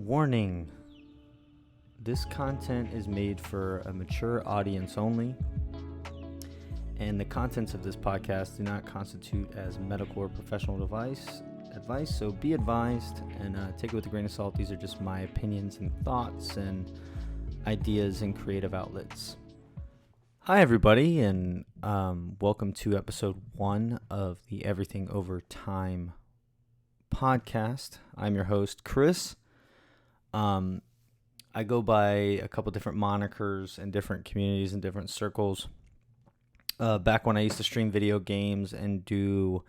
Warning. This content is made for a mature audience only, and the contents of this podcast do not constitute as medical or professional advice, so be advised and take it with a grain of salt. These are just my opinions and thoughts and ideas and creative outlets. Hi, everybody, and welcome to episode 1 of the Everything Over Time podcast. I'm your host, Chris. I go by a couple different monikers in different communities and different circles. Back when I used to stream video games and do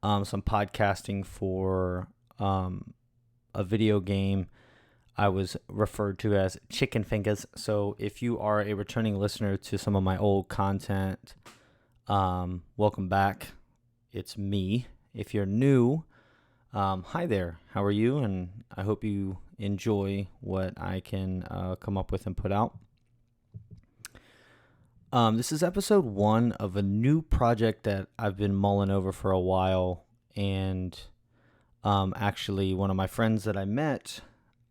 some podcasting for a video game, I was referred to as Chicken Fingers. So if you are a returning listener to some of my old content, welcome back. It's me. If you're new, hi there. How are you? And I hope you enjoy what I can come up with and put out. This is episode 1 of a new project that I've been mulling over for a while. And actually, one of my friends that I met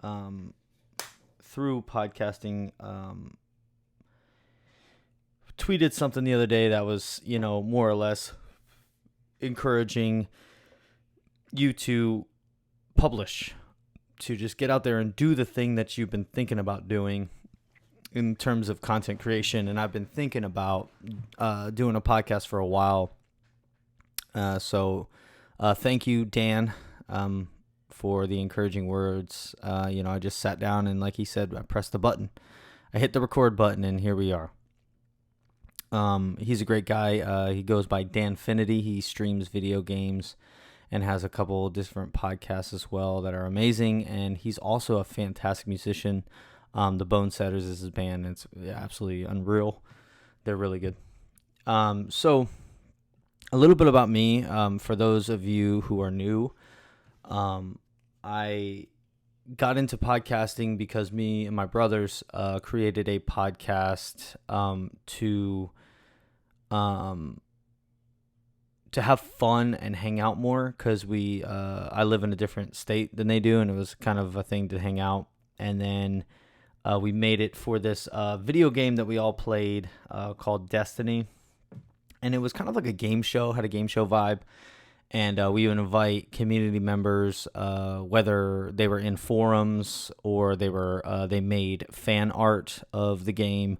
through podcasting tweeted something the other day that was, more or less encouraging you to publish, to just get out there and do the thing that you've been thinking about doing in terms of content creation. And I've been thinking about doing a podcast for a while. So thank you, Dan, for the encouraging words. I just sat down and, like he said, I pressed the button. I hit the record button, and here we are. He's a great guy. He goes by Danfinity. He streams video games and has a couple different podcasts as well that are amazing. And he's also a fantastic musician. The Bonesetters is his band. It's absolutely unreal. They're really good. So a little bit about me. For those of you who are new, I got into podcasting because me and my brothers created a podcast to have fun and hang out more, because I live in a different state than they do, and it was kind of a thing to hang out. And then we made it for this video game that we all played called Destiny, and it was kind of like a game show, had a game show vibe. And we would invite community members, whether they were in forums or they made fan art of the game,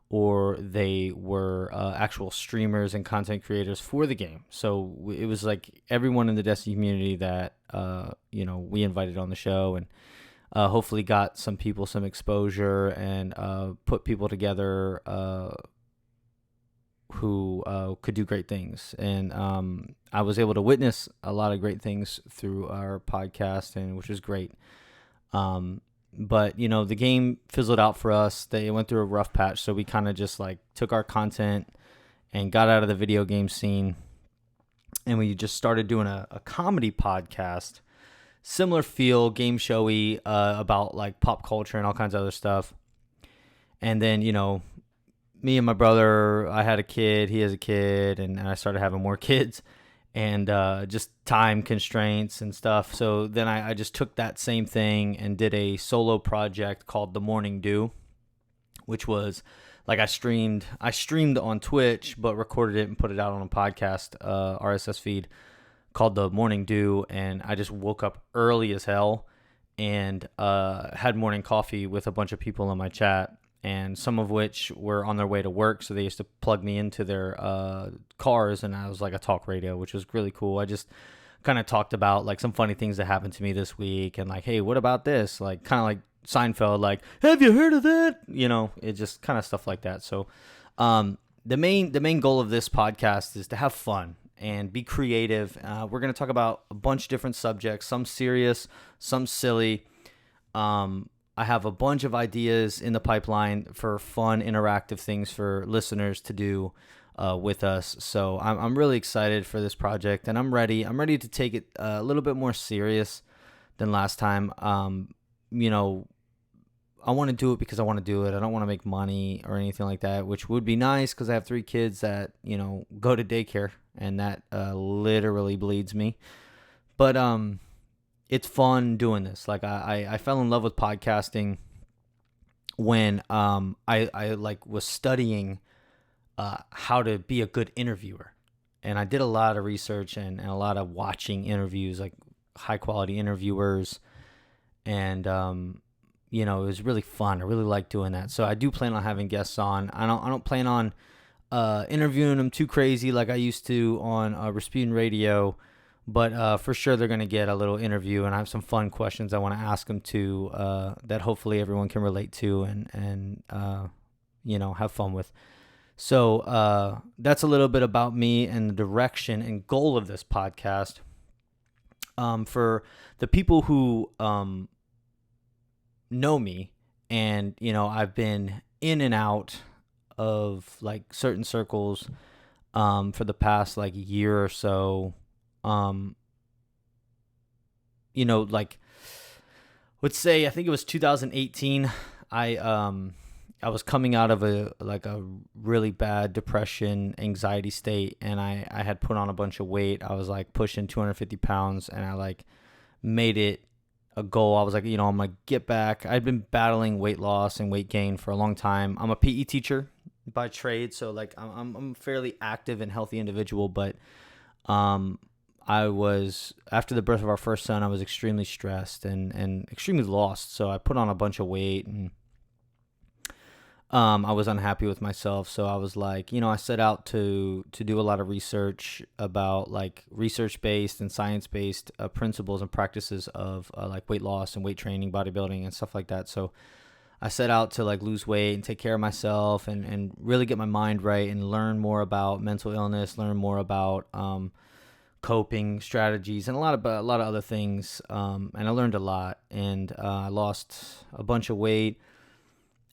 or they were actual streamers and content creators for the game. So it was like everyone in the Destiny community that we invited on the show, and hopefully got some people some exposure and put people together who could do great things. And I was able to witness a lot of great things through our podcast, and which was great. But the game fizzled out for us. They went through a rough patch, so we kind of just took our content and got out of the video game scene, and we just started doing a comedy podcast, similar feel, game showy, about pop culture and all kinds of other stuff. And then me and my brother, I had a kid, he has a kid, and I started having more kids, and just time constraints and stuff. So then I just took that same thing and did a solo project called The Morning Dew, which was I streamed on Twitch, but recorded it and put it out on a podcast, RSS feed called The Morning Dew. And I just woke up early as hell and had morning coffee with a bunch of people in my chat, and some of which were on their way to work, so they used to plug me into their cars, and I was like a talk radio, which was really cool. I just kind of talked about some funny things that happened to me this week, and hey, what about this? Kind of like Seinfeld, have you heard of that? It just kind of stuff like that. So the main goal of this podcast is to have fun and be creative. We're going to talk about a bunch of different subjects, some serious, some silly. I have a bunch of ideas in the pipeline for fun, interactive things for listeners to do with us. So I'm really excited for this project, and I'm ready. I'm ready to take it a little bit more serious than last time. I want to do it because I want to do it. I don't want to make money or anything like that, which would be nice because I have 3 kids that, go to daycare, and that literally bleeds me. But it's fun doing this. Like I fell in love with podcasting when I like was studying how to be a good interviewer. And I did a lot of research and a lot of watching interviews, like high quality interviewers. And, it was really fun. I really like doing that. So I do plan on having guests on. I don't plan on interviewing them too crazy like I used to on Rasputin Radio. But for sure, they're going to get a little interview, and I have some fun questions I want to ask them that hopefully everyone can relate to and have fun with. So that's a little bit about me and the direction and goal of this podcast. For the people who know me, and I've been in and out of like certain circles for the past like year or so. Like let's say I think it was 2018. I was coming out of a really bad depression, anxiety state, and I had put on a bunch of weight. I was like pushing 250 pounds, and I like made it a goal. I was like, I'm gonna get back. I'd been battling weight loss and weight gain for a long time. I'm a PE teacher by trade, so like I'm a fairly active and healthy individual, but I was, after the birth of our first son, I was extremely stressed and extremely lost. So I put on a bunch of weight, and I was unhappy with myself. So I was like, I set out to do a lot of research about like research-based and science-based principles and practices of like weight loss and weight training, bodybuilding and stuff like that. So I set out to like lose weight and take care of myself and really get my mind right and learn more about mental illness, learn more about coping strategies and a lot of other things. And I learned a lot, and I lost a bunch of weight.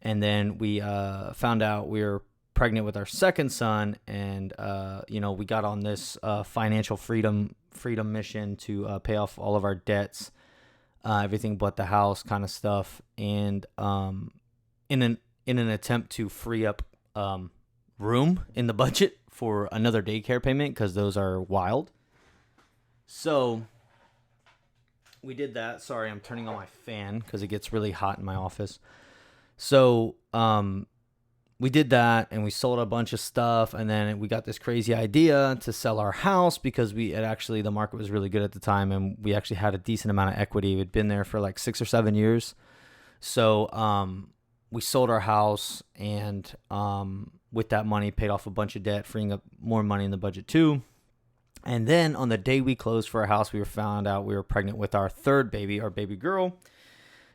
And then we found out we were pregnant with our second son, and we got on this financial freedom mission to pay off all of our debts, everything but the house kind of stuff, and in an attempt to free up room in the budget for another daycare payment, because those are wild. So we did that. Sorry, I'm turning on my fan because it gets really hot in my office. So we did that, and we sold a bunch of stuff, and then we got this crazy idea to sell our house because the market was really good at the time, and we actually had a decent amount of equity. We'd been there for like 6 or 7 years. So we sold our house, and with that money paid off a bunch of debt, freeing up more money in the budget too. And then on the day we closed for our house, we found out we were pregnant with our third baby, our baby girl.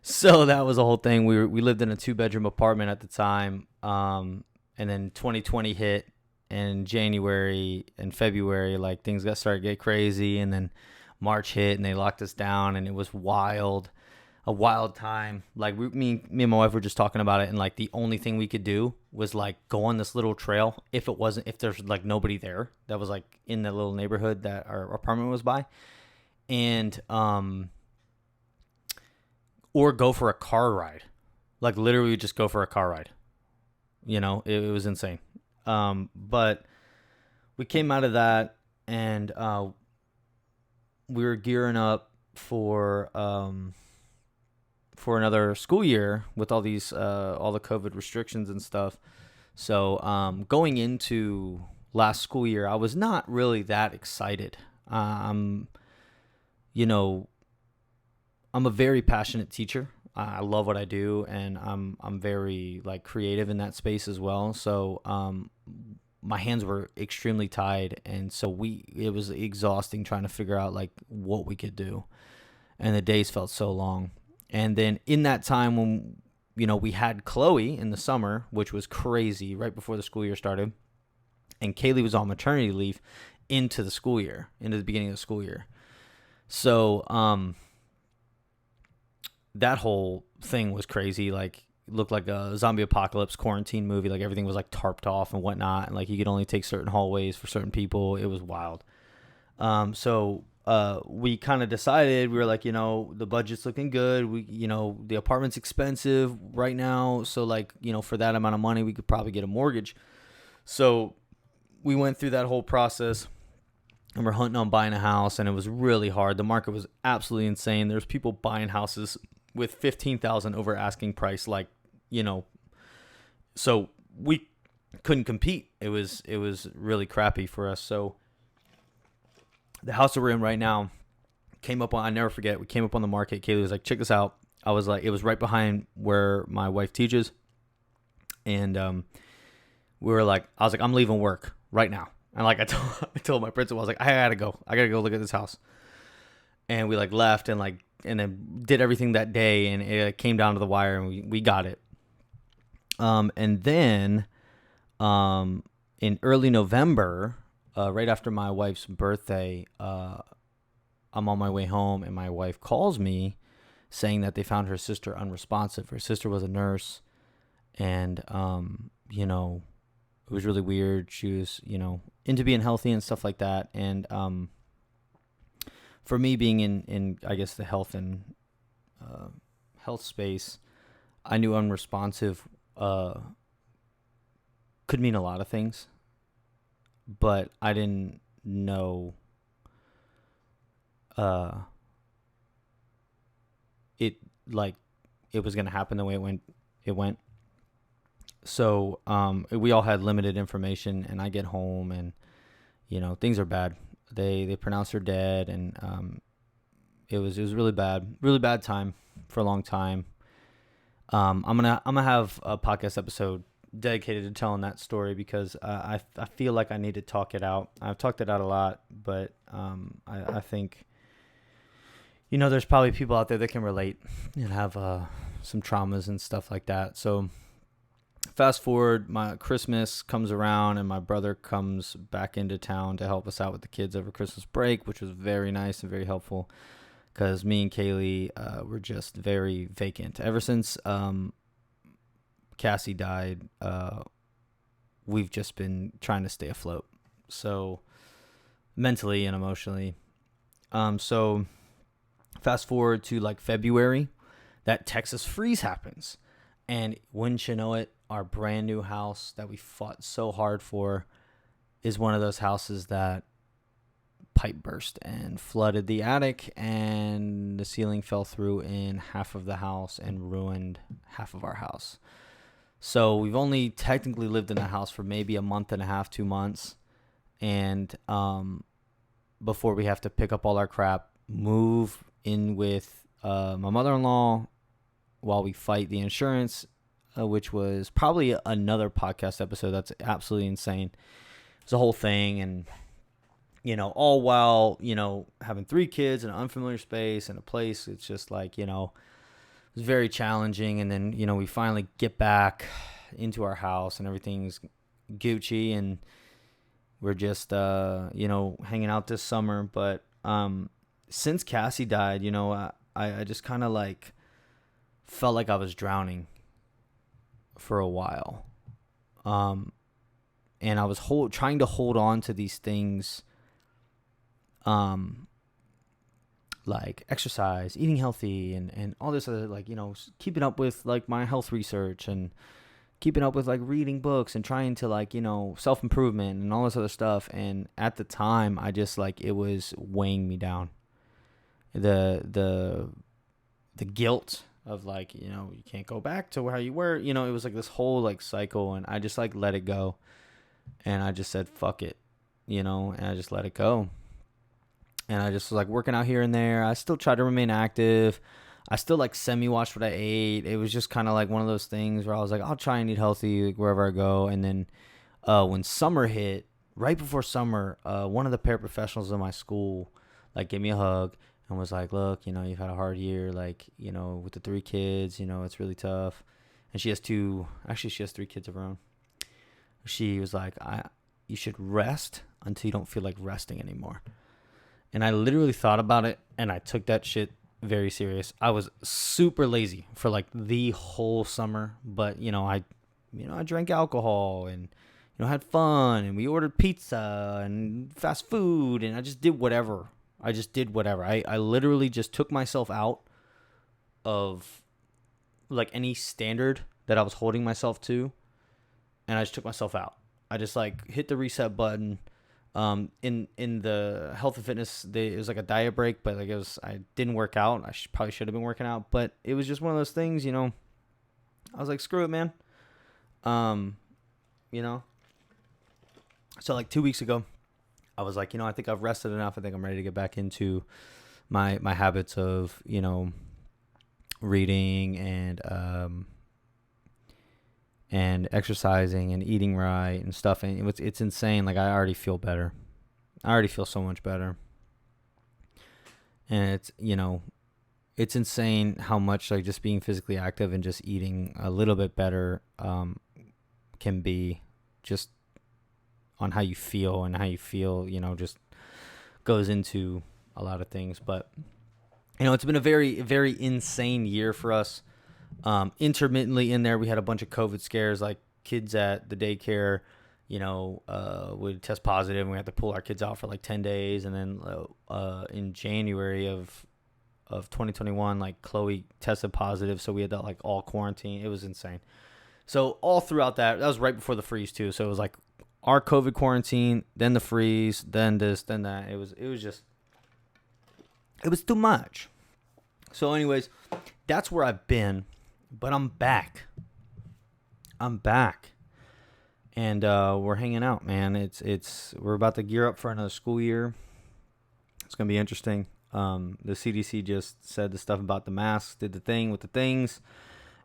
So that was a whole thing. We lived in a 2-bedroom apartment at the time, and then 2020 hit, and January and February, like things started to get crazy, and then March hit, and they locked us down, and it was a wild time. Like me and my wife were just talking about it, and like the only thing we could do was like go on this little trail if there's like nobody there that was like in the little neighborhood that our apartment was by, and or go for a car ride. Like literally just go for a car ride. It was insane. But we came out of that, and we were gearing up for another school year with all these all the COVID restrictions and stuff. So going into last school year, I was not really that excited. I'm a very passionate teacher. I love what I do, and I'm very like creative in that space as well. So my hands were extremely tied, and so it was exhausting trying to figure out like what we could do, and the days felt so long. And then in that time when we had Chloe in the summer, which was crazy, right before the school year started, and Kaylee was on maternity leave into the beginning of the school year. So that whole thing was crazy. Like, it looked like a zombie apocalypse quarantine movie. Like, everything was like tarped off and whatnot, and like you could only take certain hallways for certain people. It was wild. So we kind of decided, we were like, the budget's looking good. The apartment's expensive right now. So like, for that amount of money, we could probably get a mortgage. So we went through that whole process, and we're hunting on buying a house, and it was really hard. The market was absolutely insane. There's people buying houses with 15,000 over asking price, like, you know, so we couldn't compete. It was really crappy for us. So the house that we're in right now came up on, I never forget, we came up on the market. Kaylee was like, check this out. I was like, it was right behind where my wife teaches. And we were like, I was like, I'm leaving work right now. And like I told my principal, I was like, I gotta go look at this house. And we like left and then did everything that day, and it came down to the wire, and we got it. And then in early November, right after my wife's birthday, I'm on my way home, and my wife calls me saying that they found her sister unresponsive. Her sister was a nurse, and you know, it was really weird. She was, you know, into being healthy and stuff like that. And for me, being in I guess the health and health space, I knew unresponsive could mean a lot of things, but I didn't know it was gonna happen the way it went. So we all had limited information, and I get home, and you know, things are bad. They pronounced her dead, and it was really bad time for a long time. I'm gonna have a podcast episode dedicated to telling that story, because I feel like I need to talk it out. I've talked it out a lot, but I think, you know, there's probably people out there that can relate and have some traumas and stuff like that. So fast forward, my Christmas comes around, and my brother comes back into town to help us out with the kids over Christmas break, which was very nice and very helpful, because me and Kaylee were just very vacant. Ever since Cassie died, we've just been trying to stay afloat, so mentally and emotionally. So fast forward to like February, that Texas freeze happens, and wouldn't you know it, our brand new house that we fought so hard for is one of those houses that pipe burst and flooded the attic, and the ceiling fell through in half of the house and ruined half of our house. So we've only technically lived in the house for maybe a month and a half, 2 months. And before we have to pick up all our crap, move in with my mother-in-law while we fight the insurance, which was probably another podcast episode. That's absolutely insane. It's a whole thing. And, you know, all while, you know, having 3 kids in an unfamiliar space and a place, it's just like, you know, it was very challenging. And then, you know, we finally get back into our house and everything's Gucci, and we're just, you know, hanging out this summer. But since Cassie died, you know, I just kind of like felt like I was drowning for a while. And I was trying to hold on to these things, like exercise, eating healthy, and all this other, like, you know, keeping up with like my health research, and keeping up with like reading books, and trying to, like, you know, self-improvement and all this other stuff. And at the time, I just, like, it was weighing me down. The guilt of, like, you know, you can't go back to how you were, you know, it was like this whole like cycle, and I just like let it go, and I just said fuck it, you know, and I just let it go. And I just was like working out here and there. I still tried to remain active. I still like semi-watched what I ate. It was just kind of like one of those things where I was like, I'll try and eat healthy, like, wherever I go. And then when summer hit, right before summer, one of the paraprofessionals in my school like gave me a hug and was like, look, you know, you've had a hard year, like, you know, with the 3 kids, you know, it's really tough. And she has 3 kids of her own. She was like, you should rest until you don't feel like resting anymore. And I literally thought about it, and I took that shit very serious. I was super lazy for like the whole summer, but you know, I drank alcohol, and, you know, had fun, and we ordered pizza and fast food, and I just did whatever. I literally just took myself out of like any standard that I was holding myself to, and I just took myself out. I just like hit the reset button. In the health and fitness, it was like a diet break, but like I didn't work out. Probably should have been working out, but it was just one of those things, you know. I was like, screw it, man. You know. So like 2 weeks ago, I was like, you know, I think I've rested enough. I think I'm ready to get back into my habits of, you know, reading and exercising and eating right and stuff. And it's insane. Like, I already feel better. I already feel so much better. And it's, you know, it's insane how much like just being physically active and just eating a little bit better can be just on how you feel, and how you feel, you know, just goes into a lot of things. But, you know, it's been a very, very insane year for us. Intermittently in there, we had a bunch of COVID scares, like kids at the daycare, you know, would test positive, and we had to pull our kids out for like 10 days. And then in January of 2021, like Chloe tested positive, so we had to like all quarantine. It was insane. So all throughout that was right before the freeze too. So it was like our COVID quarantine, then the freeze, then this, then that. It was too much. So anyways, that's where I've been, but I'm back. And we're hanging out, man. We're about to gear up for another school year. It's going to be interesting. The CDC just said the stuff about the masks, did the thing with the things,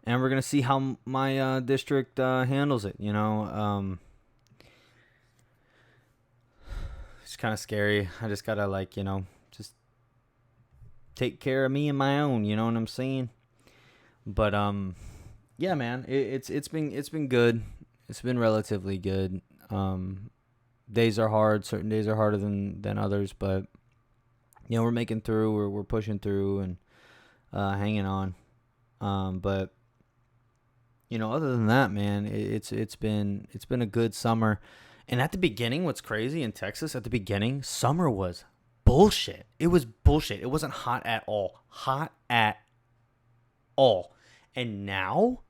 and we're going to see how my district handles it, you know. It's kind of scary. I just got to, like, you know, just take care of me and my own, you know what I'm saying? But yeah, man, it's been good. It's been relatively good. Days are hard. Certain days are harder than others, but you know, we're making through. We're pushing through and hanging on. But you know, other than that, man, it's been a good summer. And at the beginning, what's crazy in Texas, at the beginning, summer was bullshit. It was bullshit. It wasn't hot at all. Hot at all. And now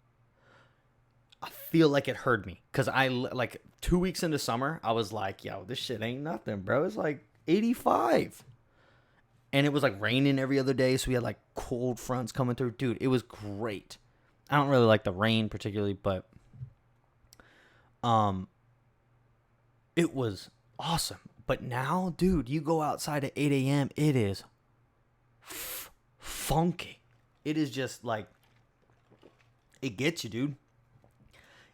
I feel like it hurt me, because I, like, 2 weeks into summer, I was like, yo, this shit ain't nothing, bro. It's like 85. And it was like raining every other day, so we had like cold fronts coming through. Dude, it was great. I don't really like the rain particularly, but it was awesome. But now, dude, you go outside at 8 a.m., it is funky. It is just like, it gets you, dude.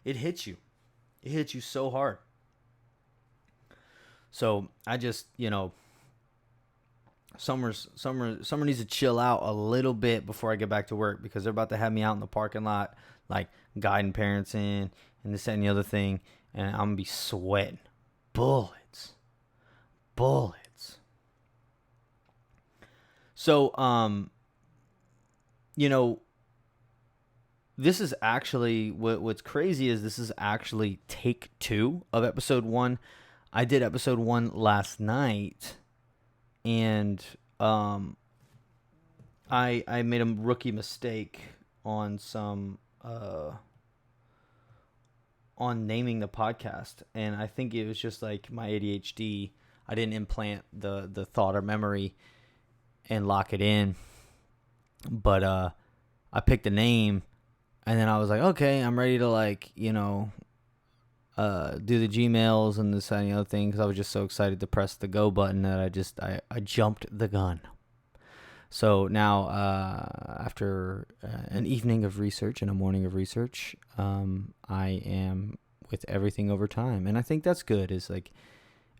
It hits you. It hits you so hard. So I just, you know, summer needs to chill out a little bit before I get back to work, because they're about to have me out in the parking lot, like guiding parents in and this, that, and the other thing, and I'm gonna be sweating bullets. So you know, this is actually what's crazy is this is actually take 2 of episode 1. I did episode 1 last night, and I made a rookie mistake on on naming the podcast, and I think it was just like my ADHD. I didn't implant the thought or memory and lock it in, but I picked a name, and then I was like, okay, I'm ready to, like, you know, do the Gmails and this and the other thing, because I was just so excited to press the go button that I jumped the gun. So now, after an evening of research and a morning of research, I am with Everything Over Time. And I think that's good. Is like,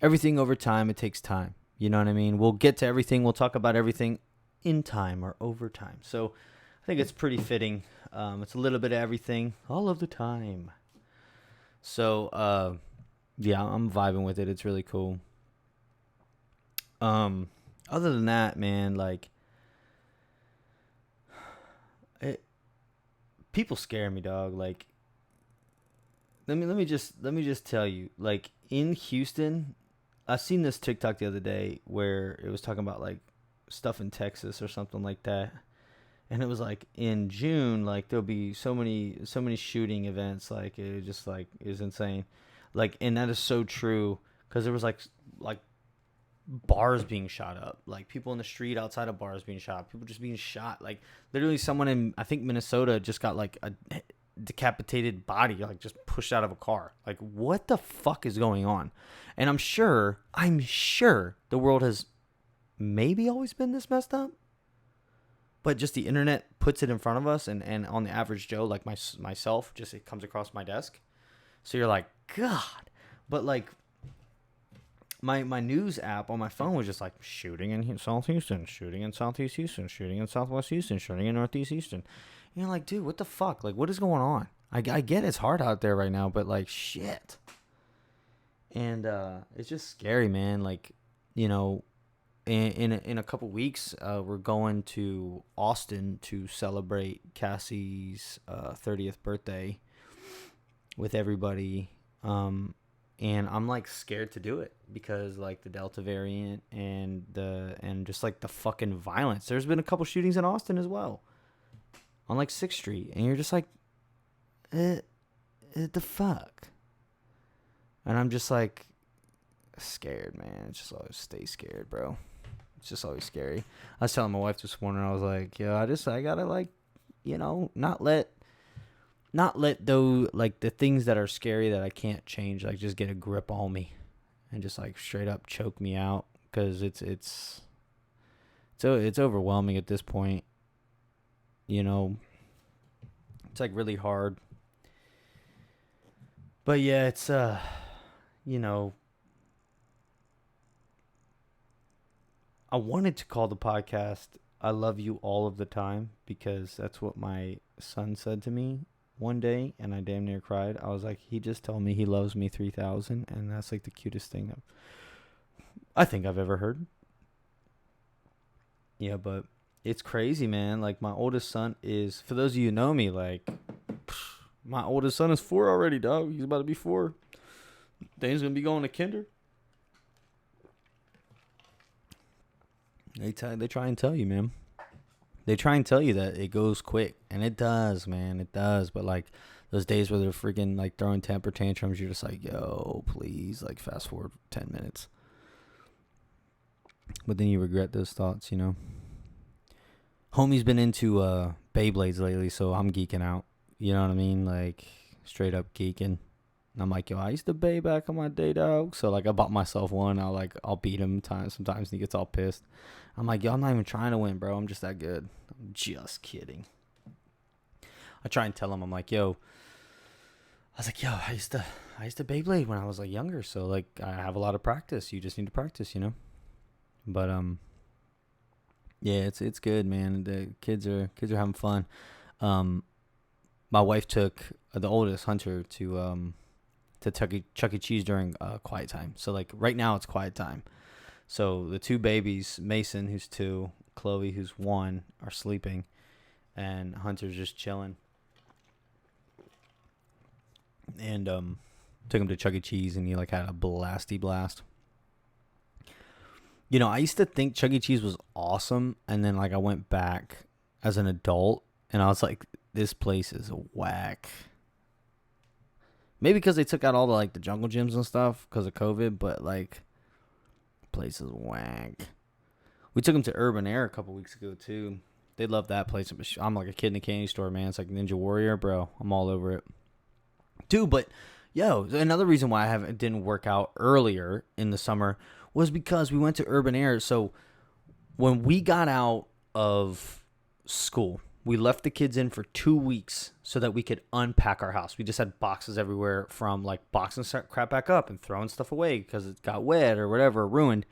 everything over time, it takes time. You know what I mean? We'll get to everything. We'll talk about everything in time or over time. So I think it's pretty fitting. It's a little bit of everything all of the time. So, yeah, I'm vibing with it. It's really cool. Other than that, man, like, people scare me, dog. Like, let me just tell you, like, in Houston, I seen this TikTok the other day where it was talking about, like, stuff in Texas or something like that. And it was like, in June, like, there'll be so many shooting events. Like, it just, like, is insane. Like, and that is so true. because there was like bars being shot up, like people in the street outside of bars being shot, people just being shot. Like literally, someone in I think Minnesota just got like a decapitated body, like just pushed out of a car. Like what the fuck is going on? And I'm sure the world has maybe always been this messed up, but just the internet puts it in front of us, and on the average Joe like myself, just it comes across my desk. So you're like, God. But like my news app on my phone was just like shooting in South Houston, shooting in Southeast Houston, shooting in Southwest Houston, shooting in Northeast Houston. And you're like, dude, what the fuck? Like, what is going on? I get it's hard out there right now, but like, shit. And it's just scary, man. Like, you know, in a couple weeks, we're going to Austin to celebrate Cassie's 30th birthday with everybody. And I'm like scared to do it because like the Delta variant and just like the fucking violence. There's been a couple shootings in Austin as well, on like 6th Street, and you're just like, the fuck. And I'm just like scared, man. It's just always stay scared, bro. It's just always scary. I was telling my wife this morning, I was like, yo, I gotta like, you know, not let though like the things that are scary that I can't change like just get a grip on me and just like straight up choke me out, because it's overwhelming at this point. You know, it's like really hard. But yeah, it's you know, I wanted to call the podcast I Love You All of the Time, because that's what my son said to me one day, and I damn near cried. I was like, he just told me he loves me 3,000, and that's like the cutest thing I think I've ever heard. Yeah, but it's crazy, man. Like my oldest son is, for those of you who know me, like my oldest son is 4 already, dog. He's about to be 4. Then he's gonna be going to kinder. They try and tell you, man. They try and tell you that it goes quick, and it does, man. It does. But like those days where they're freaking like throwing temper tantrums, you're just like, yo, please, like fast forward 10 minutes. But then you regret those thoughts, you know. Homie's been into Beyblades lately, so I'm geeking out. You know what I mean? Like straight up geeking. And I'm like, yo, I used to bay back on my day, dog. So like I bought myself one. I'll beat him sometimes, and he gets all pissed. I'm like, yo, I'm not even trying to win, bro. I'm just that good. I'm just kidding. I try and tell him, I'm like, yo, I used to Beyblade when I was like younger, so like I have a lot of practice. You just need to practice, you know. But yeah, it's good, man. The kids are having fun. My wife took the oldest, Hunter, to Chuck E. Cheese during quiet time. So like right now it's quiet time. So the 2 babies, Mason, who's 2, Chloe, who's 1, are sleeping, and Hunter's just chilling. And took him to Chuck E. Cheese, and he like had a blasty blast. You know, I used to think Chuck E. Cheese was awesome, and then like I went back as an adult, and I was like, this place is whack. Maybe because they took out all the like the jungle gyms and stuff because of COVID, but like, place is whack. We took them to Urban Air a couple weeks ago too. They love that place. I'm like a kid in a candy store, man. It's like Ninja Warrior, bro. I'm all over it, dude. But yo, another reason why it didn't work out earlier in the summer was because we went to Urban Air. So when we got out of school, we left the kids in for 2 weeks so that we could unpack our house. We just had boxes everywhere from like boxing crap back up and throwing stuff away because it got wet or whatever, ruined.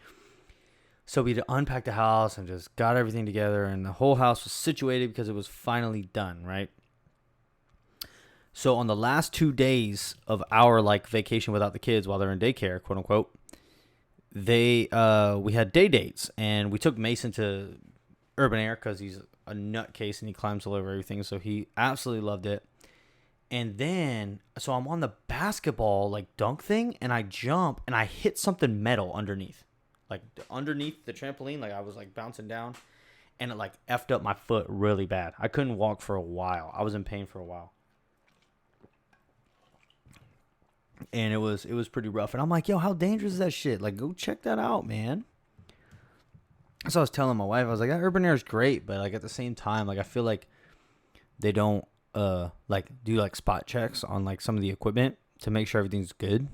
So we had to unpack the house and just got everything together, and the whole house was situated because it was finally done, right? So on the last 2 days of our like vacation without the kids while they're in daycare, quote unquote, we had day dates, and we took Mason to Urban Air because he's a nutcase and he climbs all over everything, so he absolutely loved it. And then so I'm on the basketball like dunk thing, and I jump and I hit something metal underneath the trampoline. Like I was like bouncing down, and it like effed up my foot really bad. I couldn't walk for a while. I was in pain for a while. and it was pretty rough. And I'm like, yo, how dangerous is that shit? Like, go check that out, man. So I was telling my wife, I was like, that Urban Air is great, but like at the same time, like I feel like they don't like do like spot checks on like some of the equipment to make sure everything's good.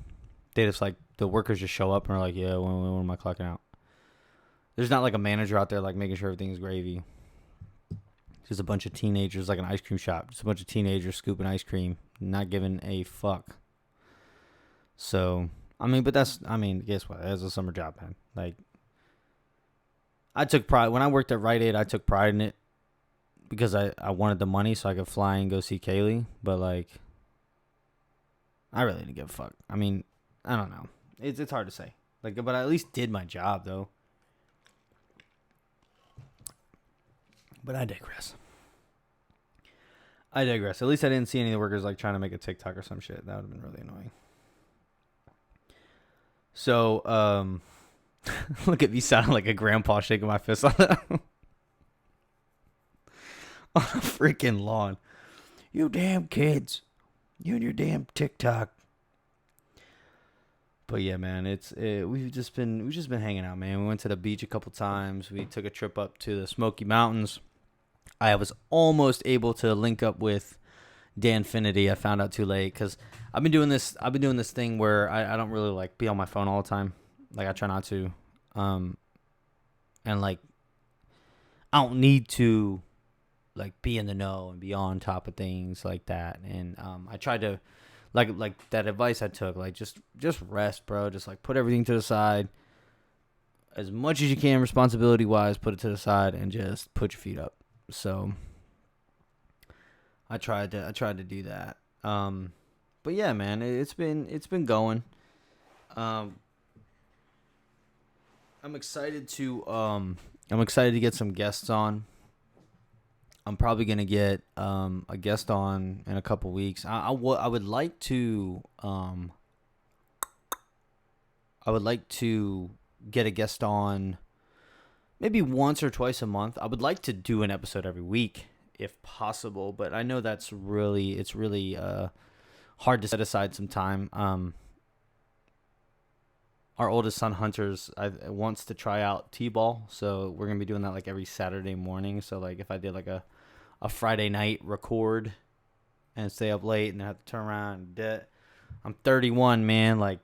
They just like the workers just show up and are like, yeah, when am I clocking out? There's not like a manager out there like making sure everything's gravy. Just a bunch of teenagers, like an ice cream shop. Just a bunch of teenagers scooping ice cream, not giving a fuck. So, I mean, but guess what? That's a summer job, man. Like, I took pride. When I worked at Rite Aid, I took pride in it because I wanted the money so I could fly and go see Kaylee. But, like, I really didn't give a fuck. I mean, I don't know. It's hard to say. Like, but I at least did my job, though. But I digress. At least I didn't see any of the workers like trying to make a TikTok or some shit. That would have been really annoying. So, look at me sounding like a grandpa shaking my fist on a freaking lawn. You damn kids. You and your damn TikTok. But yeah, man, we've just been hanging out, man. We went to the beach a couple times. We took a trip up to the Smoky Mountains. I was almost able to link up with Danfinity. I found out too late because I've been doing this thing where I don't really like be on my phone all the time. Like I try not to. And like I don't need to like be in the know and be on top of things like that. And I tried to like that advice I took, like just rest, bro. Just like put everything to the side. As much as you can responsibility wise, put it to the side and just put your feet up. So I tried to do that. But yeah, man, it's been going. I'm excited to get some guests on. I'm probably gonna get a guest on in a couple weeks. I would like to get a guest on maybe once or twice a month. I would like to do an episode every week if possible, but I know it's really hard to set aside some time. Our oldest son Hunter's wants to try out t-ball, so we're gonna be doing that like every Saturday morning. So like if I did like a Friday night record and stay up late and have to turn around and I'm 31, man. Like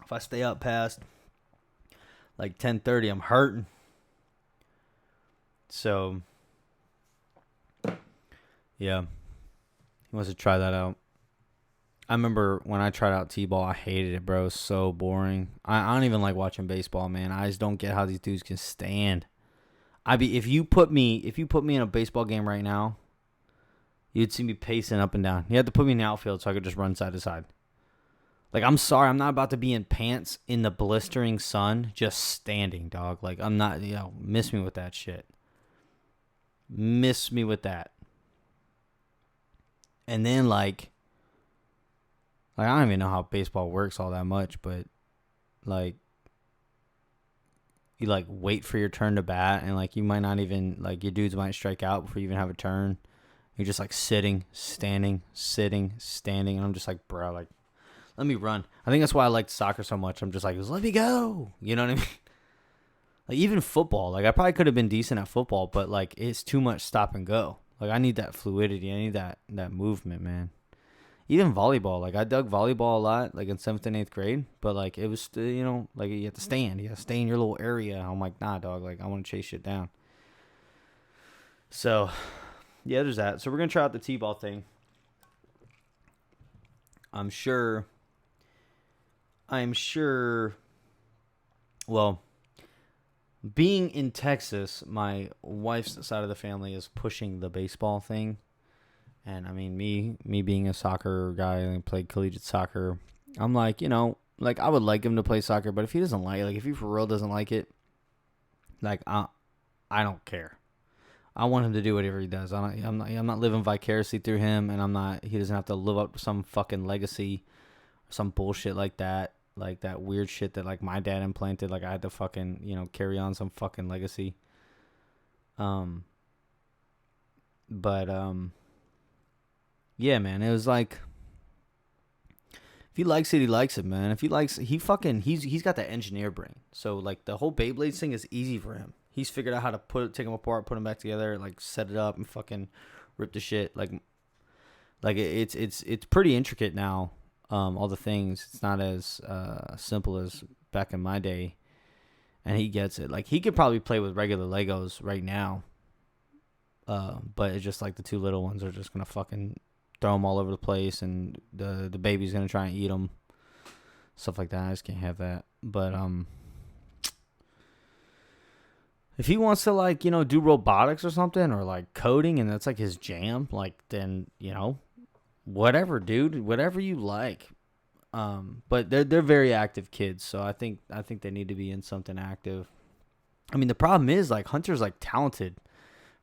if I stay up past like 10:30, I'm hurting. So yeah, he wants to try that out. I remember when I tried out t-ball, I hated it, bro. It was so boring. I don't even like watching baseball, man. I just don't get how these dudes can stand. If you put me in a baseball game right now, you'd see me pacing up and down. You had to put me in the outfield so I could just run side to side. Like, I'm sorry, I'm not about to be in pants in the blistering sun just standing, dog. Like, I'm not, miss me with that shit. Miss me with that. And then, like I don't even know how baseball works all that much, but, like, you, like, wait for your turn to bat, and, like, you might not even, like, your dudes might strike out before you even have a turn. You're just, like, sitting, standing, and I'm just like, bro, like, let me run. I think that's why I liked soccer so much. I'm just like, let me go. You know what I mean? Like, even football. Like, I probably could have been decent at football, but, like, it's too much stop and go. Like, I need that fluidity. I need that movement, man. Even volleyball. Like, I dug volleyball a lot, like, in 7th and 8th grade. But, like, it was still, like, you have to stand. You have to stay in your little area. I'm like, nah, dog. Like, I want to chase shit down. So, yeah, there's that. So, we're going to try out the t-ball thing. I'm sure, well, being in Texas, my wife's side of the family is pushing the baseball thing. And I mean, me being a soccer guy and played collegiate soccer, I'm like, like I would like him to play soccer, but if he doesn't like it, like if he for real doesn't like it, like I don't care. I want him to do whatever he does. I'm not living vicariously through him, and he doesn't have to live up to some fucking legacy, some bullshit like that. Like that weird shit that like my dad implanted. Like I had to fucking, carry on some fucking legacy. But yeah, man, it was like If he likes it, he likes it, man. If he likes, he's got that engineer brain. So like the whole Beyblade thing is easy for him. He's figured out how to take them apart, put them back together, like set it up and fucking rip the shit. Like it's pretty intricate now. All the things. It's not as simple as back in my day. And he gets it. Like he could probably play with regular Legos right now. But it's just like the two little ones are just gonna fucking throw them all over the place, and the baby's gonna try and eat them, stuff like that. I just can't have that. But if he wants to like do robotics or something, or like coding, and that's like his jam, like then whatever, dude, whatever you like. But they're very active kids, so I think they need to be in something active. I mean, the problem is like Hunter's like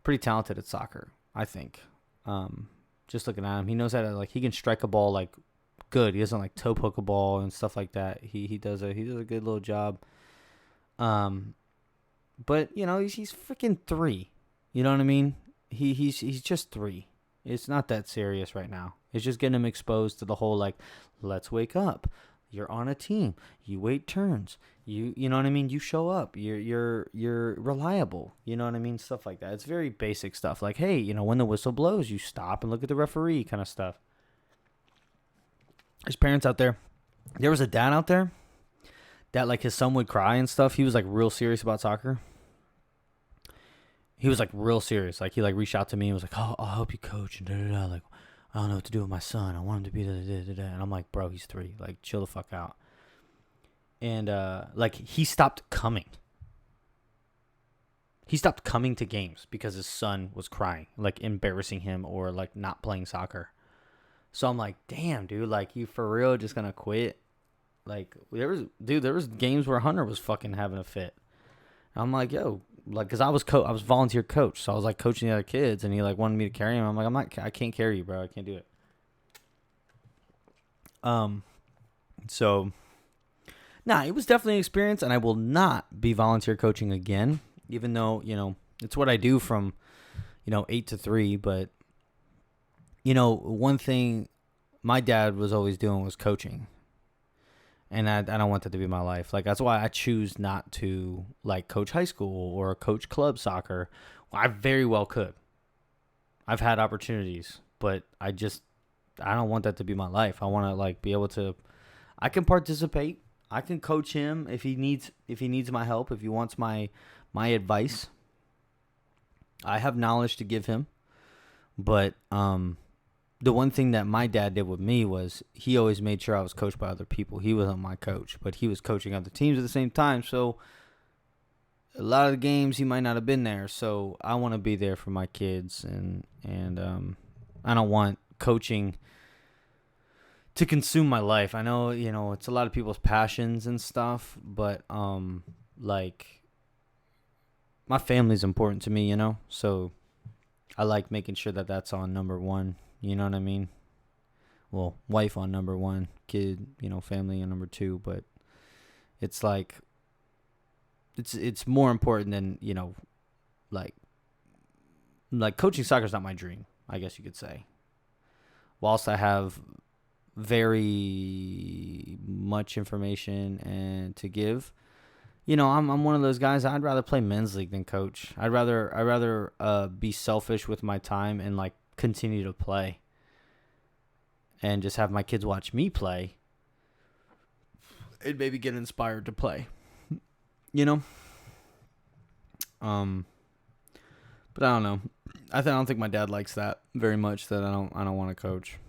pretty talented at soccer, I think. Just looking at him, he knows how to he can strike a ball like good. He doesn't like toe poke a ball and stuff like that. He does a good little job. But he's freaking 3. You know what I mean? He's just 3. It's not that serious right now. It's just getting him exposed to the whole like, let's wake up. You're on a team. You wait turns. You know what I mean? You show up. You're reliable. You know what I mean? Stuff like that. It's very basic stuff. Like, hey, when the whistle blows, you stop and look at the referee, kind of stuff. There's parents out there. There was a dad out there that like his son would cry and stuff. He was like real serious about soccer. He was like real serious. Like he like reached out to me and was like, "Oh, I'll help you coach," and da da da. Like, I don't know what to do with my son. I want him to be da da da da. And I'm like, bro, he's 3. Like, chill the fuck out. And like he stopped coming. He stopped coming to games because his son was crying, like embarrassing him or like not playing soccer. So I'm like, damn, dude, like you for real just gonna quit? Like there was games where Hunter was fucking having a fit. I'm like, yo, like, cause I was volunteer coach, so I was like coaching the other kids, and he like wanted me to carry him. I'm like, I can't carry you, bro. I can't do it. So, it was definitely an experience, and I will not be volunteer coaching again, even though it's what I do from 8 to 3. But one thing my dad was always doing was coaching. And I don't want that to be my life. Like, that's why I choose not to, like, coach high school or coach club soccer. Well, I very well could. I've had opportunities, but I don't want that to be my life. I want to, like, be able to, I can participate. I can coach him if he needs my help, if he wants my advice. I have knowledge to give him. But, the one thing that my dad did with me was he always made sure I was coached by other people. He wasn't my coach, but he was coaching other teams at the same time. So a lot of the games he might not have been there. So I want to be there for my kids, and I don't want coaching to consume my life. I know, it's a lot of people's passions and stuff, but like my family's important to me, So I like making sure that that's on number 1. You know what I mean? Well, wife on number 1, kid, family on number 2, but it's like it's more important than, like coaching soccer is not my dream, I guess you could say. Whilst I have very much information and to give, I'm one of those guys. I'd rather play men's league than coach. I'd rather be selfish with my time and like continue to play and just have my kids watch me play and maybe get inspired to play, but I don't know. I don't think my dad likes that very much, that I don't want to coach.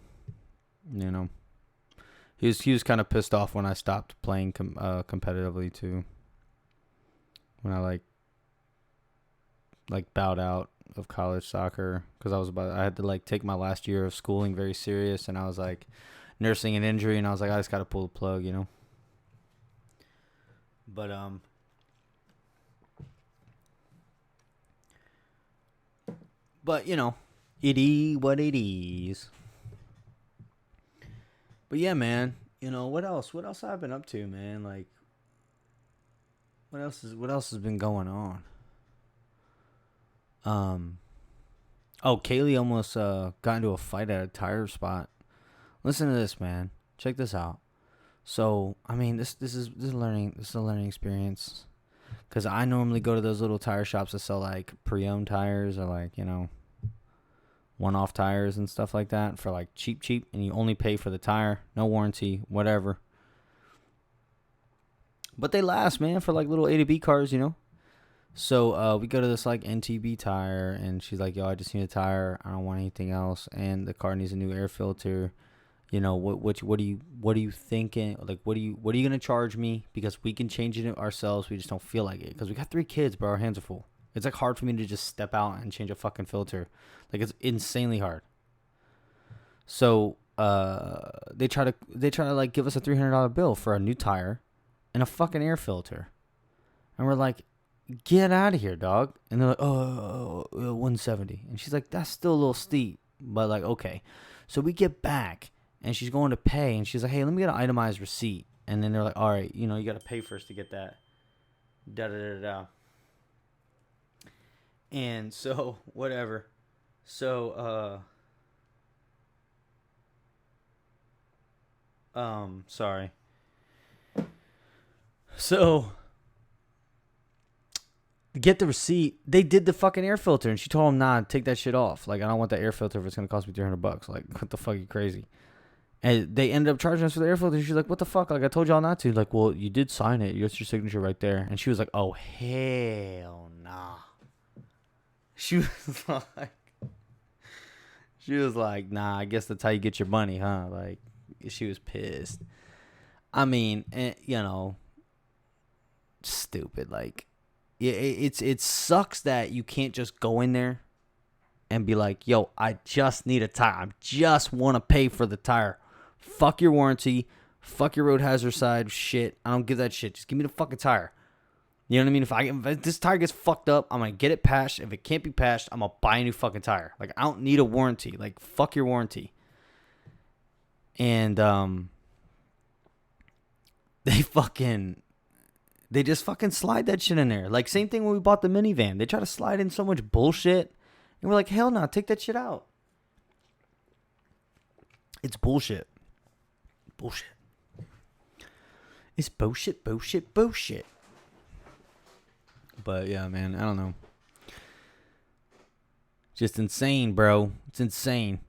He was kind of pissed off when I stopped playing competitively too, when I like bowed out of college soccer, because I had to like take my last year of schooling very serious, and I was like nursing an injury, and I was like, I just got to pull the plug, But it is what it is. But yeah, man, what else? What else have I been up to, man? Like, what else has been going on? Kaylee almost got into a fight at a tire spot. Listen to this, man. Check this out. So I mean, this is a learning experience. Cause I normally go to those little tire shops that sell like pre-owned tires or like one-off tires and stuff like that for like cheap, and you only pay for the tire, no warranty, whatever. But they last, man, for like little A to B cars. So we go to this like NTB tire, and she's like, "Yo, I just need a tire. I don't want anything else, and the car needs a new air filter. What are you thinking? Like, what are you gonna charge me? Because we can change it ourselves. We just don't feel like it because we got 3 kids, bro. Our hands are full. It's like hard for me to just step out and change a fucking filter. Like, it's insanely hard. So they try to like give us a $300 bill for a new tire and a fucking air filter, and we're like, get out of here, dog. And they're like, oh, 170. And she's like, that's still a little steep, but like, okay. So we get back, and she's going to pay, and she's like, hey, let me get an itemized receipt. And then they're like, all right, you got to pay first to get that. Da-da-da-da-da. And so, whatever. So, sorry. So, get the receipt. They did the fucking air filter, and she told him, nah, take that shit off. Like, I don't want that air filter if it's going to cost me $300. Like, what the fuck, you crazy? And they ended up charging us for the air filter. She's like, what the fuck? Like, I told y'all not to. Like, well, you did sign it. It's your signature right there. And she was like, oh, hell nah. She was like, nah, I guess that's how you get your money, huh? Like, she was pissed. I mean, stupid. Like, it sucks that you can't just go in there and be like, yo, I just need a tire. I just want to pay for the tire. Fuck your warranty. Fuck your road hazard side shit. I don't give that shit. Just give me the fucking tire. You know what I mean? If this tire gets fucked up, I'm going to get it patched. If it can't be patched, I'm going to buy a new fucking tire. Like, I don't need a warranty. Like, fuck your warranty. And they just fucking slide that shit in there. Like, same thing when we bought the minivan. They try to slide in so much bullshit. And we're like, hell no, take that shit out. It's bullshit. Bullshit. It's bullshit. But yeah, man, I don't know. Just insane, bro. It's insane.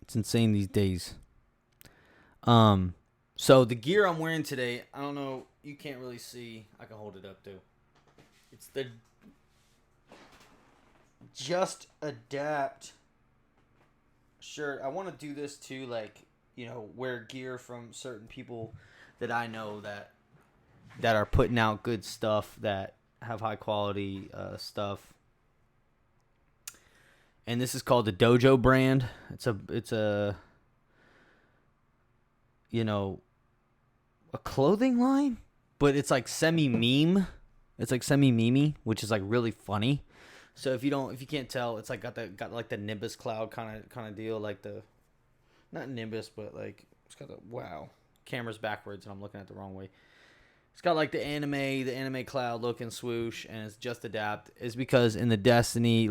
It's insane these days. So the gear I'm wearing today, I don't know, you can't really see. I can hold it up too. It's the Just Adapt shirt. I want to do this too, like, wear gear from certain people that I know that are putting out good stuff, that have high quality stuff. And this is called the Dojo brand. It's a clothing line, but it's like semi-meme. It's like semi-memey, which is like really funny. So if you can't tell, it's like got like the Nimbus cloud kind of deal, like the, not Nimbus, but like it's got the, wow, camera's backwards and I'm looking at the wrong way. It's got like the anime cloud look and swoosh, and it's Just Adapt. Is because in the Destiny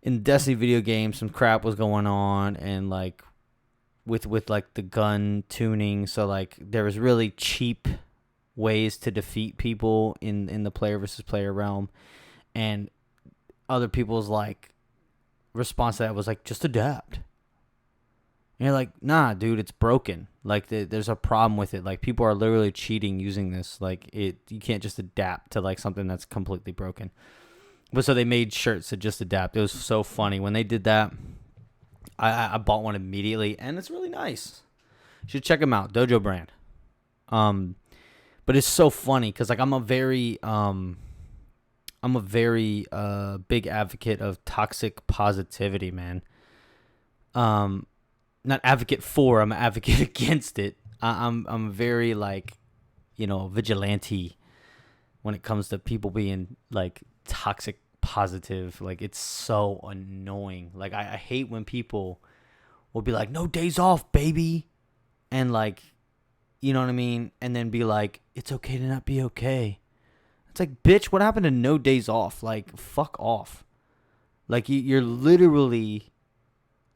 video game, some crap was going on, and like with like the gun tuning, so like there was really cheap ways to defeat people in the player versus player realm, and other people's like response to that was like, just adapt. And you're like, nah, dude, it's broken. Like, there's a problem with it. Like, people are literally cheating using this. Like, you can't just adapt to like something that's completely broken. But so they made shirts that just adapt. It was so funny when they did that. I bought one immediately, and it's really nice. You should check them out, Dojo brand. But it's so funny because like I'm a very big advocate of toxic positivity, man. Not advocate for, I'm an advocate against it. I'm very like, vigilante when it comes to people being like toxic positive. Like, it's so annoying. Like, I hate when people will be like, no days off, baby. And like, you know what I mean? And then be like, it's okay to not be okay. It's like, bitch, what happened to no days off? Like, fuck off. Like, you're literally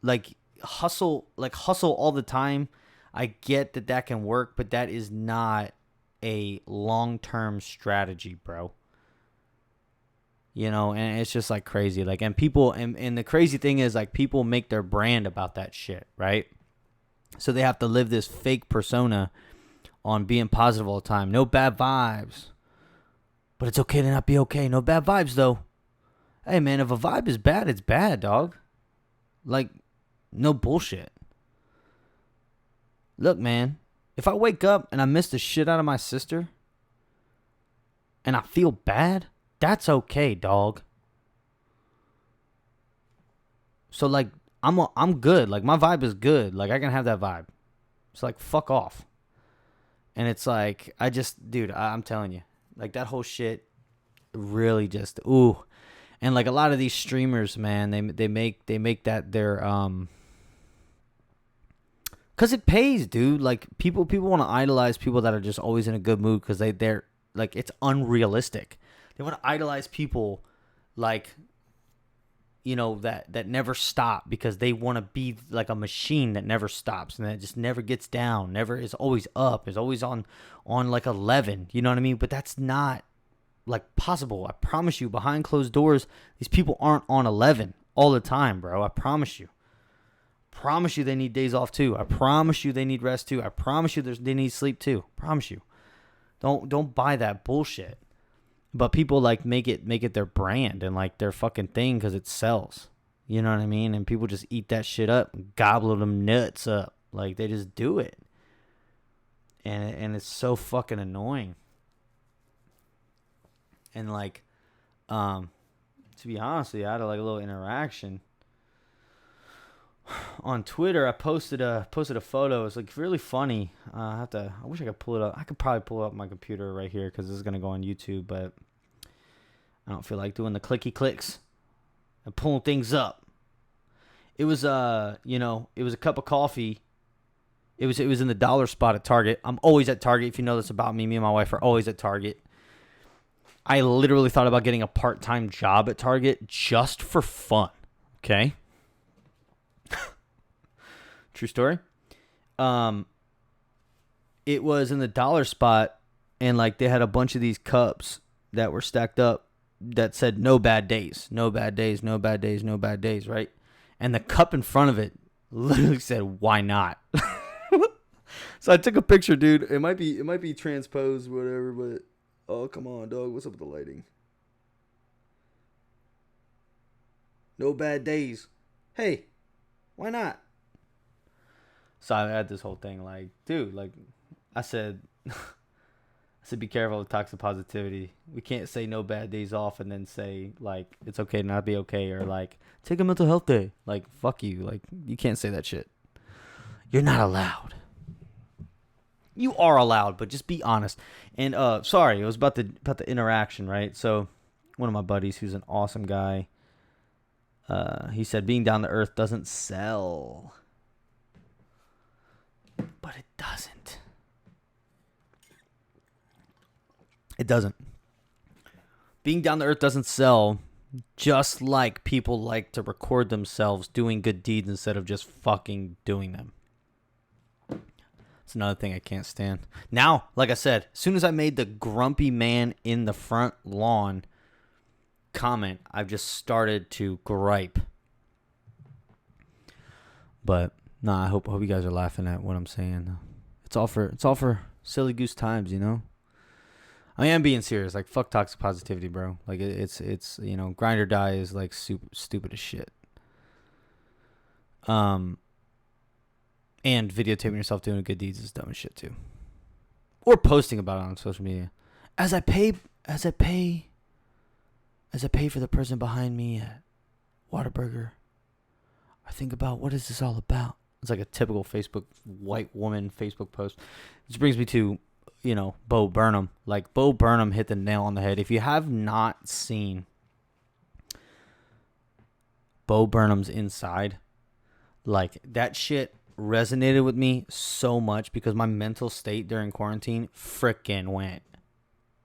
like, hustle all the time. I get that that can work, but that is not a long-term strategy, bro. You know, and it's just like crazy. Like, and people, and the crazy thing is, like, people make their brand about that shit, right? So they have to live this fake persona on being positive all the time. No bad vibes. But it's okay to not be okay. No bad vibes, though. Hey, man, if a vibe is bad, it's bad, dog. Like, no bullshit. Look, man, if I wake up and I miss the shit out of my sister and I feel bad, that's okay, dog. So, like, I'm good. Like, my vibe is good. Like, I can have that vibe. It's like, fuck off. And it's like, dude, I'm telling you, like, that whole shit really just, ooh. And like a lot of these streamers, man, they make that their cuz it pays, dude. Like people want to idolize people that are just always in a good mood cuz they're like, it's unrealistic. They want to idolize people like, you know, that never stop because they want to be like a machine that never stops and that just never gets down, never is always up, is always on like 11, you know what I mean? But that's not like possible. I promise you, behind closed doors, these people aren't on 11 all the time, bro. I promise you. Promise you they need days off too. I promise you they need rest too. I promise you they need sleep too. Promise you. Don't buy that bullshit. But people like make it their brand and like their fucking thing because it sells. You know what I mean? And people just eat that shit up, gobble them nuts up. Like they just do it. And it's so fucking annoying. And like, to be honest with you, I had like a little interaction on Twitter. I posted a photo. It's like really funny. I wish I could pull it up. I could probably pull it up on my computer right here because this is gonna go on YouTube. But I don't feel like doing the clicky clicks and pulling things up. It was it was a cup of coffee. It was in the dollar spot at Target. I'm always at Target. If you know this about me, me and my wife are always at Target. I literally thought about getting a part-time job at Target just for fun. Okay? True story. It was in the dollar spot, and like they had a bunch of these cups that were stacked up that said no bad days, no bad days, no bad days, no bad days, right? And the cup in front of it literally said, why not? So I took a picture, dude. It might be transposed, whatever, but oh, come on, dog. What's up with the lighting? No bad days. Hey, why not? So I had this whole thing like, dude, like I said, be careful with toxic positivity. We can't say no bad days off and then say like it's okay to not be okay or like take a mental health day. Like fuck you. Like you can't say that shit. You're not allowed. You are allowed, but just be honest. And sorry, it was about the interaction, right? So one of my buddies, who's an awesome guy, he said being down to earth doesn't sell. But it doesn't. It doesn't. Being down to earth doesn't sell, just like people like to record themselves doing good deeds instead of just fucking doing them. It's another thing I can't stand. Now, like I said, as soon as I made the grumpy man in the front lawn comment, I've just started to gripe. But nah, I hope you guys are laughing at what I'm saying. It's all for silly goose times, you know. I am being serious. Like fuck toxic positivity, bro. Like it's you know, grind or die is like super stupid as shit. And videotaping yourself doing good deeds is dumb as shit too. Or posting about it on social media. As I pay for the person behind me at Whataburger, I think about what is this all about? It's like a typical Facebook white woman Facebook post. Which brings me to, you know, Bo Burnham. Like Bo Burnham hit the nail on the head. If you have not seen Bo Burnham's Inside, like that shit resonated with me so much because my mental state during quarantine frickin' went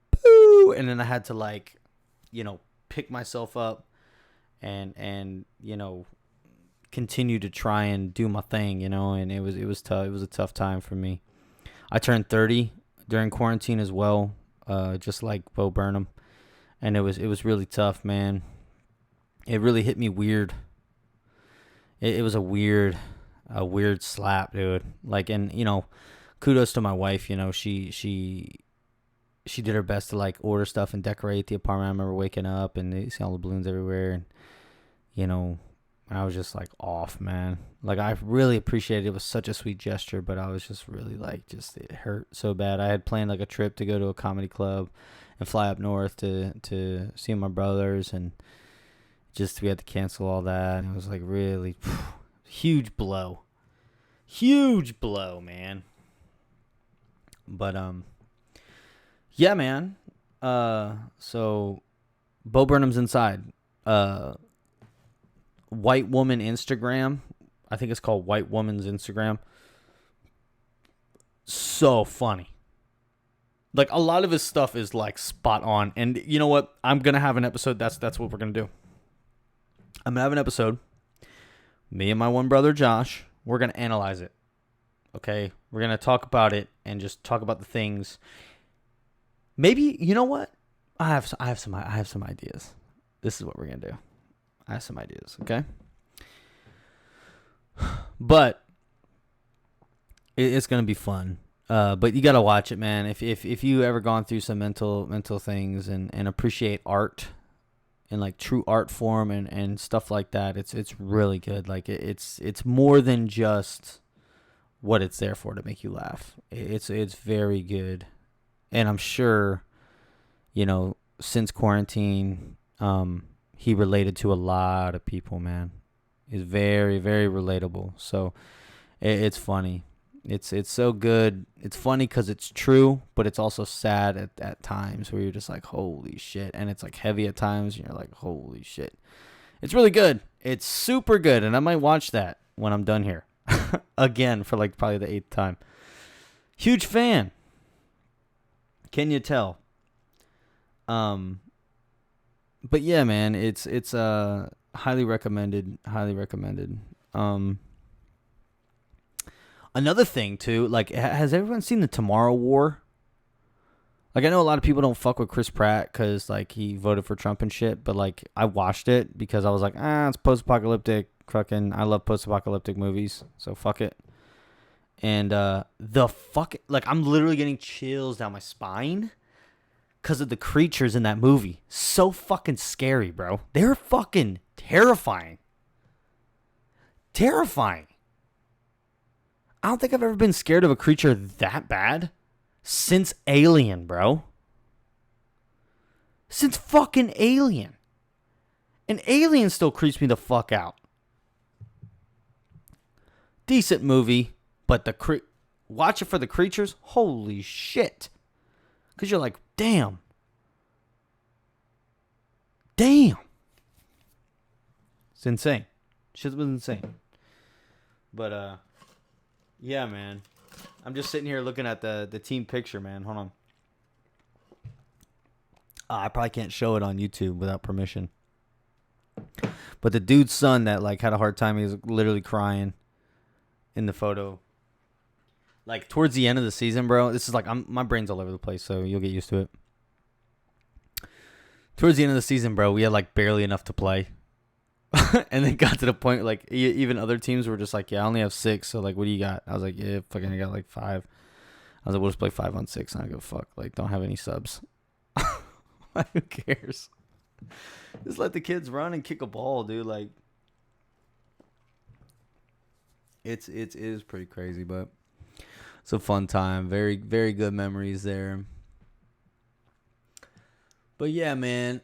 boo, and then I had to like, you know, pick myself up and you know, continue to try and do my thing, and it was tough. It was a tough time for me. I turned 30 during quarantine as well, just like Bo Burnham, and it was really tough, man. It really hit me weird. It was a weird slap, dude. Like, and kudos to my wife. She did her best to like order stuff and decorate the apartment. I remember waking up and you see all the balloons everywhere, and I was just like off, man. Like, I really appreciated it. It was such a sweet gesture, but I was just really like, it hurt so bad. I had planned like a trip to go to a comedy club and fly up north to see my brothers, and just we had to cancel all that. And it was like really huge blow, man. But yeah, man. So Bo Burnham's inside. White woman Instagram. I think it's called White Woman's Instagram. So funny. Like, a lot of his stuff is like spot on. And you know what? I'm gonna have an episode. That's what we're gonna do. I'm gonna have an episode. Me and my one brother Josh. We're gonna analyze it. Okay? We're gonna talk about it and just talk about the things. Maybe, you know what? I have some ideas. This is what we're gonna do. I have some ideas, okay? But it's gonna be fun. But you gotta watch it, man. If you ever gone through some mental things and appreciate art and like true art form and stuff like that, it's really good. Like, it's more than just what it's there for, to make you laugh. It's very good, and I'm sure, since quarantine, he related to a lot of people, man. He's very, very relatable. So it's funny. It's so good. It's funny because it's true, but it's also sad at times where you're just like, holy shit. And it's like heavy at times, and you're like, holy shit. It's really good. It's super good, and I might watch that when I'm done here. Again, for like probably the 8th time. Huge fan. Can you tell? But yeah, man, it's highly recommended. Another thing too, like, has everyone seen the Tomorrow War? Like, I know a lot of people don't fuck with Chris Pratt because like he voted for Trump and shit, but like I watched it because I was like, it's post-apocalyptic. Fucking, I love post-apocalyptic movies, so fuck it. And I'm literally getting chills down my spine because of the creatures in that movie. So fucking scary, bro. They're fucking terrifying. Terrifying. I don't think I've ever been scared of a creature that bad since Alien, bro. Since fucking Alien. And Alien still creeps me the fuck out. Decent movie, but watch it for the creatures. Holy shit. Because you're like, damn. It's insane. Shit was insane. But, yeah, man. I'm just sitting here looking at the team picture, man. Hold on. I probably can't show it on YouTube without permission. But the dude's son that, like, had a hard time, he was literally crying in the photo. Like, towards the end of the season, bro, this is like, my brain's all over the place, so you'll get used to it. Towards the end of the season, bro, we had, like, barely enough to play. And then got to the point, like, even other teams were just like, yeah, I only have 6, so, like, what do you got? I was like, yeah, fucking, I got, like, 5. I was like, we'll just play 5-on-6, and I go, fuck, like, don't have any subs. Who cares? Just let the kids run and kick a ball, dude. Like, it is pretty crazy, but it's a fun time. Very, very good memories there. But yeah, man,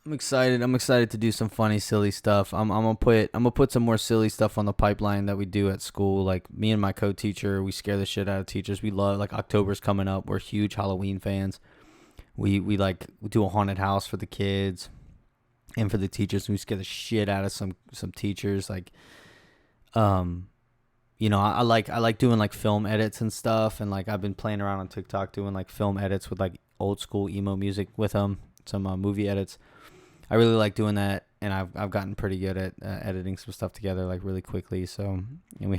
I'm excited. I'm excited to do some funny, silly stuff. I'm gonna put some more silly stuff on the pipeline that we do at school. Like, me and my co-teacher, we scare the shit out of teachers. We love, like, October's coming up. We're huge Halloween fans. We do a haunted house for the kids and for the teachers. We scare the shit out of some teachers. Like, I like doing, like, film edits and stuff. And, like, I've been playing around on TikTok doing, like, film edits with, like, old school emo music with them. Some movie edits. I really like doing that. and I've gotten pretty good at editing some stuff together like really quickly. So, and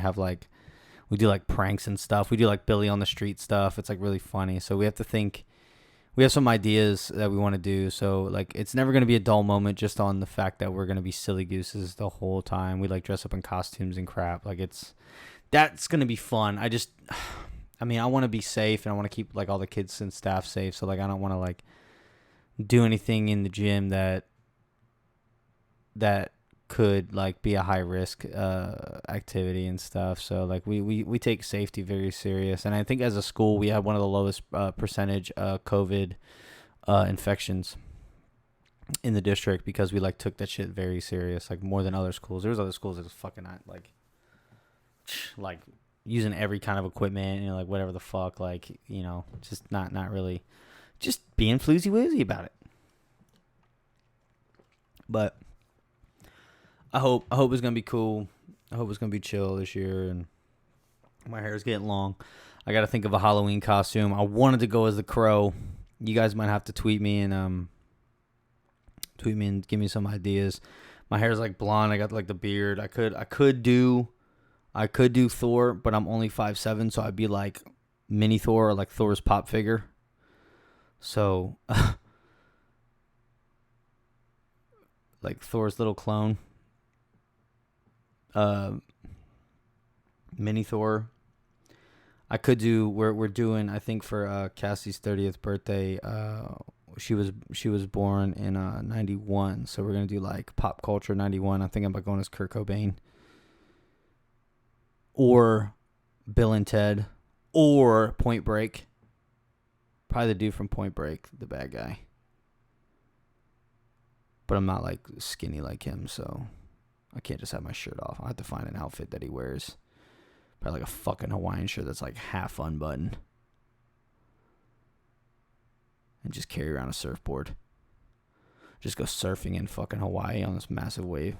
we do like pranks and stuff. We do like Billy on the Street stuff. It's like really funny. So we have to think. We have some ideas that we want to do. So like it's never going to be a dull moment just on the fact that we're going to be silly gooses the whole time. We like dress up in costumes and crap. Like that's going to be fun. I mean, I want to be safe and I want to keep like all the kids and staff safe. So like I don't want to like do anything in the gym that could like be a high risk activity and stuff. So like we take safety very serious, and I think as a school we have one of the lowest percentage COVID infections in the district because we like took that shit very serious, like more than other schools. There was other schools that was fucking not like using every kind of equipment, you know, like whatever the fuck, like, you know, just not really, just being floozy woozy about it. But I hope it's gonna be cool. I hope it's gonna be chill this year, and my hair is getting long. I gotta think of a Halloween costume. I wanted to go as the Crow. You guys might have to tweet me and give me some ideas. My hair's like blonde. I got like the beard. I could do Thor, but I'm only 5'7", so I'd be like mini Thor or like Thor's pop figure. So like Thor's little clone. Mini Thor. I could do. We're doing. I think for Cassie's 30th birthday. She was born in 91, so we're gonna do like pop culture 91. I think I'm about going as Kurt Cobain, or Bill and Ted, or Point Break. Probably the dude from Point Break, the bad guy. But I'm not like skinny like him, so I can't just have my shirt off. I'll have to find an outfit that he wears. Probably like a fucking Hawaiian shirt that's like half unbuttoned. And just carry around a surfboard. Just go surfing in fucking Hawaii on this massive wave.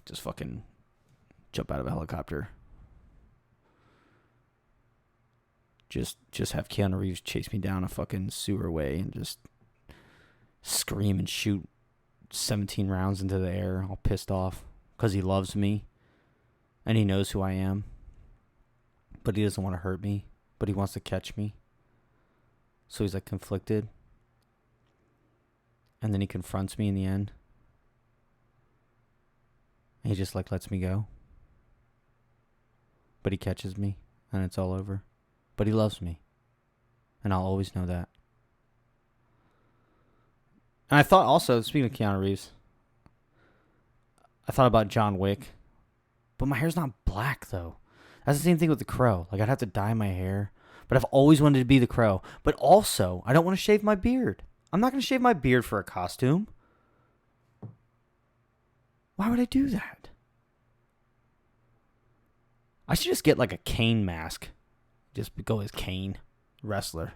Just fucking jump out of a helicopter. Just have Keanu Reeves chase me down a fucking sewer way and just scream and shoot 17 rounds into the air, all pissed off because he loves me and he knows who I am, but he doesn't want to hurt me, but he wants to catch me. So he's like conflicted, and then he confronts me in the end, and he just like lets me go, but he catches me and it's all over. But he loves me, and I'll always know that. And I thought also, speaking of Keanu Reeves, I thought about John Wick, but my hair's not black, though. That's the same thing with the Crow. Like, I'd have to dye my hair, but I've always wanted to be the Crow. But also, I don't want to shave my beard. I'm not going to shave my beard for a costume. Why would I do that? I should just get, like, a Kane mask. Just go as Kane, wrestler.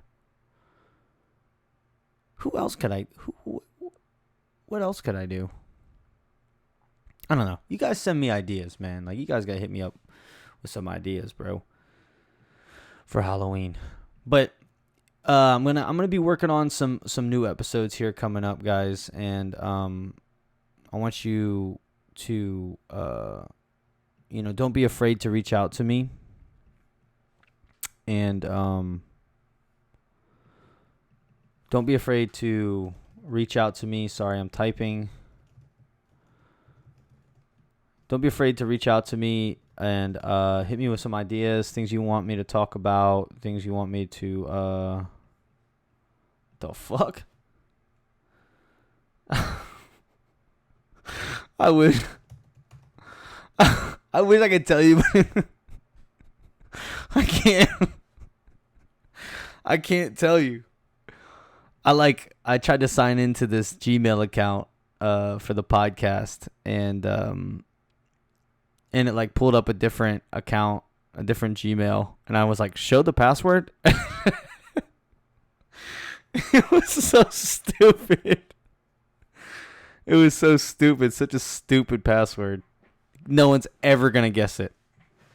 Who else could I... What else could I do? I don't know. You guys send me ideas, man. Like, you guys gotta hit me up with some ideas, bro, for Halloween. But I'm gonna be working on some new episodes here coming up, guys, and I want you to don't be afraid to reach out to me, and don't be afraid to reach out to me. Sorry, I'm typing. Don't be afraid to reach out to me and hit me with some ideas, things you want me to talk about, things you want me to... The fuck? I wish I could tell you, but I can't. I can't tell you. I tried to sign into this Gmail account for the podcast, and it like pulled up a different account, a different Gmail, and I was like, show the password. It was so stupid. It was so stupid. Such a stupid password. No one's ever going to guess it.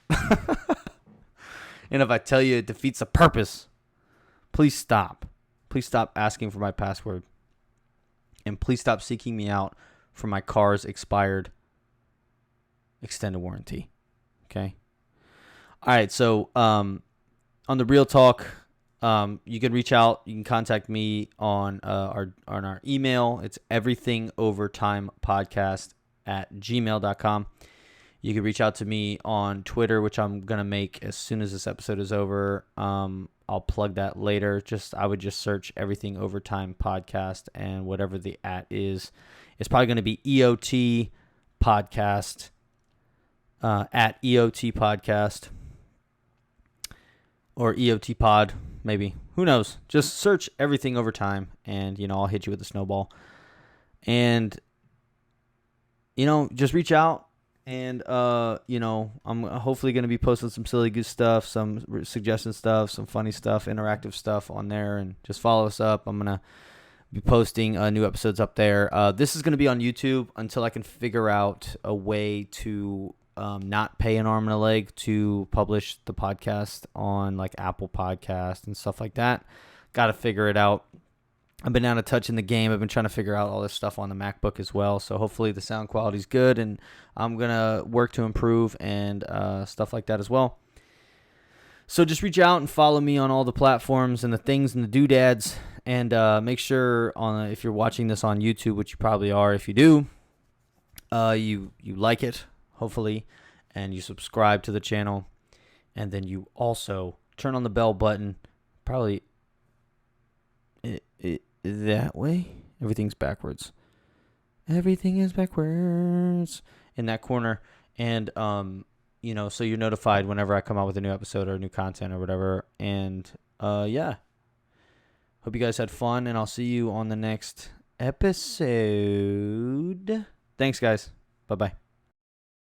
And if I tell you it defeats the purpose, please stop. Please stop asking for my password. And please stop seeking me out for my car's expired extended warranty. Okay. All right. So on the Real Talk, you can reach out. You can contact me on our email. It's everythingovertimepodcast@gmail.com. You can reach out to me on Twitter, which I'm going to make as soon as this episode is over. I'll plug that later. I would just search Everything Overtime Podcast, and whatever the @ is, it's probably going to be EOT Podcast, at EOT Podcast, or EOT Pod, maybe. Who knows? Just search Everything Overtime, and, I'll hit you with a snowball. And, just reach out. And, I'm hopefully going to be posting some silly goose stuff, some suggestion stuff, some funny stuff, interactive stuff on there. And just follow us up. I'm going to be posting new episodes up there. This is going to be on YouTube until I can figure out a way to not pay an arm and a leg to publish the podcast on like Apple Podcast and stuff like that. Got to figure it out. I've been out of touch in the game. I've been trying to figure out all this stuff on the MacBook as well. So hopefully the sound quality is good, and I'm going to work to improve and stuff like that as well. So just reach out and follow me on all the platforms and the things and the doodads. And make sure if you're watching this on YouTube, which you probably are if you do, you like it, hopefully, and you subscribe to the channel. And then you also turn on the bell button, probably that way. Everything's backwards. Everything is backwards in that corner. And, so you're notified whenever I come out with a new episode or new content or whatever. And, yeah. Hope you guys had fun, and I'll see you on the next episode. Thanks, guys. Bye-bye.